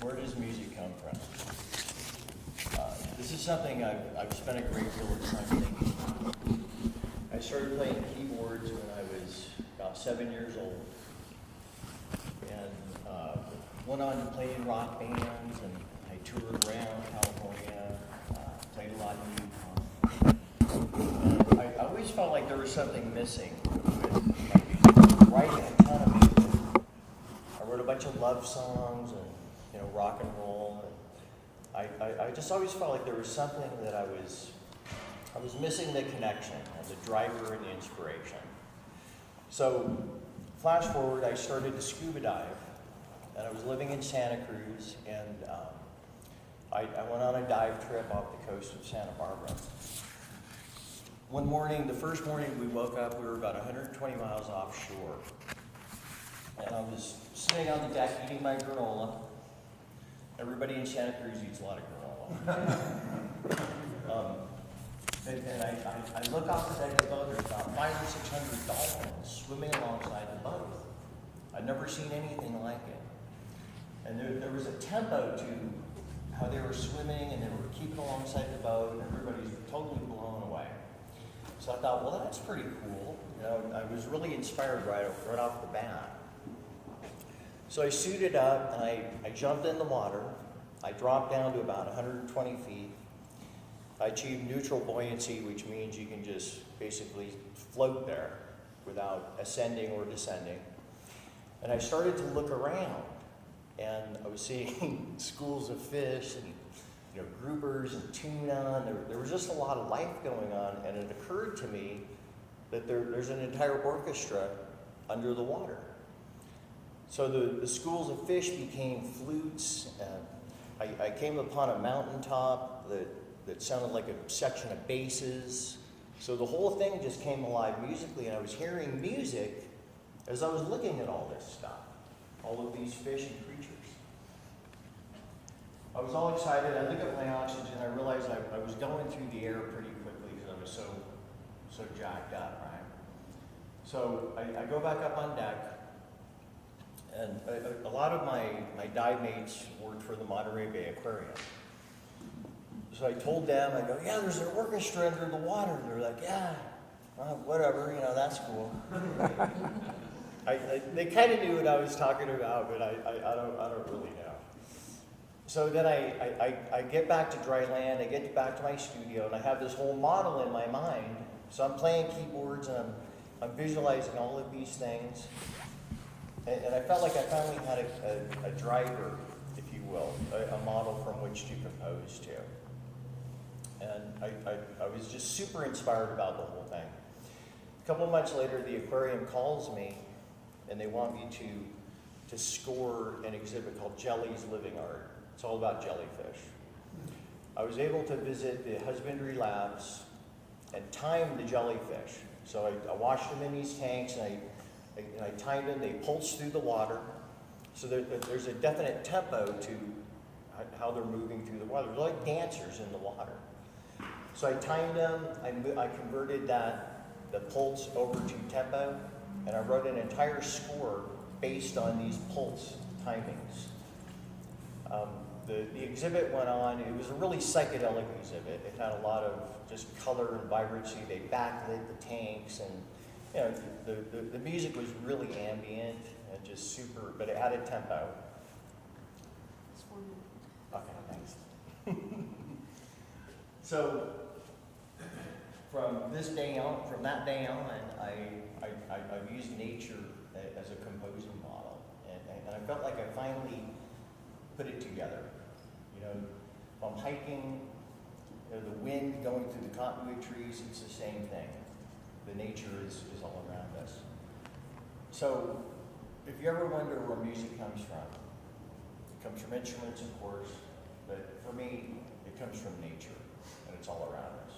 Where does music come from? This is something I've spent a great deal of time thinking. I started playing keyboards when I was about 7 years old, and went on to play in rock bands, and I toured around California, played a lot in Utah. And I always felt like there was something missing with writing a ton of music. I wrote a bunch of love songs and rock and roll. And I just always felt like there was something that I was missing the connection and the driver and the inspiration. So flash forward, I started to scuba dive, and I was living in Santa Cruz, and I went on a dive trip off the coast of Santa Barbara. One morning, the first morning we woke up, we were about 120 miles offshore. And I was sitting on the deck eating my granola. Everybody in Santa Cruz eats a lot of granola. And I look off the deck of the boat, there's about 500 or 600 dolphins swimming alongside the boat. I'd never seen anything like it. And there was a tempo to how they were swimming, and they were keeping alongside the boat, and everybody's totally blown away. So I thought, well, that's pretty cool. I was really inspired right off the bat. So I suited up, and I jumped in the water. I dropped down to about 120 feet. I achieved neutral buoyancy, which means you can just basically float there without ascending or descending. And I started to look around, and I was seeing schools of fish and groupers and tuna. And there was just a lot of life going on, and it occurred to me that there's an entire orchestra under the water. So the schools of fish became flutes. I came upon a mountaintop that sounded like a section of basses. So the whole thing just came alive musically, and I was hearing music as I was looking at all this stuff, all of these fish and creatures. I was all excited. I looked at my oxygen. I realized I was going through the air pretty quickly because I was so jacked up, right? So I go back up on deck. And a lot of my dive mates worked for the Monterey Bay Aquarium. So I told them, I go, yeah, there's an orchestra under the water. And they're like, yeah, whatever, that's cool. They kind of knew what I was talking about, but I don't really know. So then I get back to dry land, I get back to my studio, and I have this whole model in my mind. So I'm playing keyboards, and I'm visualizing all of these things. And I felt like I finally had a driver, if you will, a model from which to compose to. And I was just super inspired about the whole thing. A couple of months later, the aquarium calls me, and they want me to score an exhibit called Jelly's Living Art. It's all about jellyfish. I was able to visit the husbandry labs and time the jellyfish. So I washed them in these tanks, and I timed them. They pulse through the water. So there's a definite tempo to how they're moving through the water. They're like dancers in the water. So I timed them. I converted the pulse over to tempo, and I wrote an entire score based on these pulse timings. The exhibit went on. It was a really psychedelic exhibit. It had a lot of just color and vibrancy. They backlit the tanks, and the music was really ambient and just super, but it had a tempo. It's 1 minute. Okay, thanks. So from that day on, I've used nature as a composing model, and I felt like I finally put it together. If I'm hiking, the wind going through the cottonwood trees, it's the same thing. The nature is all around us. So if you ever wonder where music comes from, it comes from instruments, of course, but for me, it comes from nature, and it's all around us.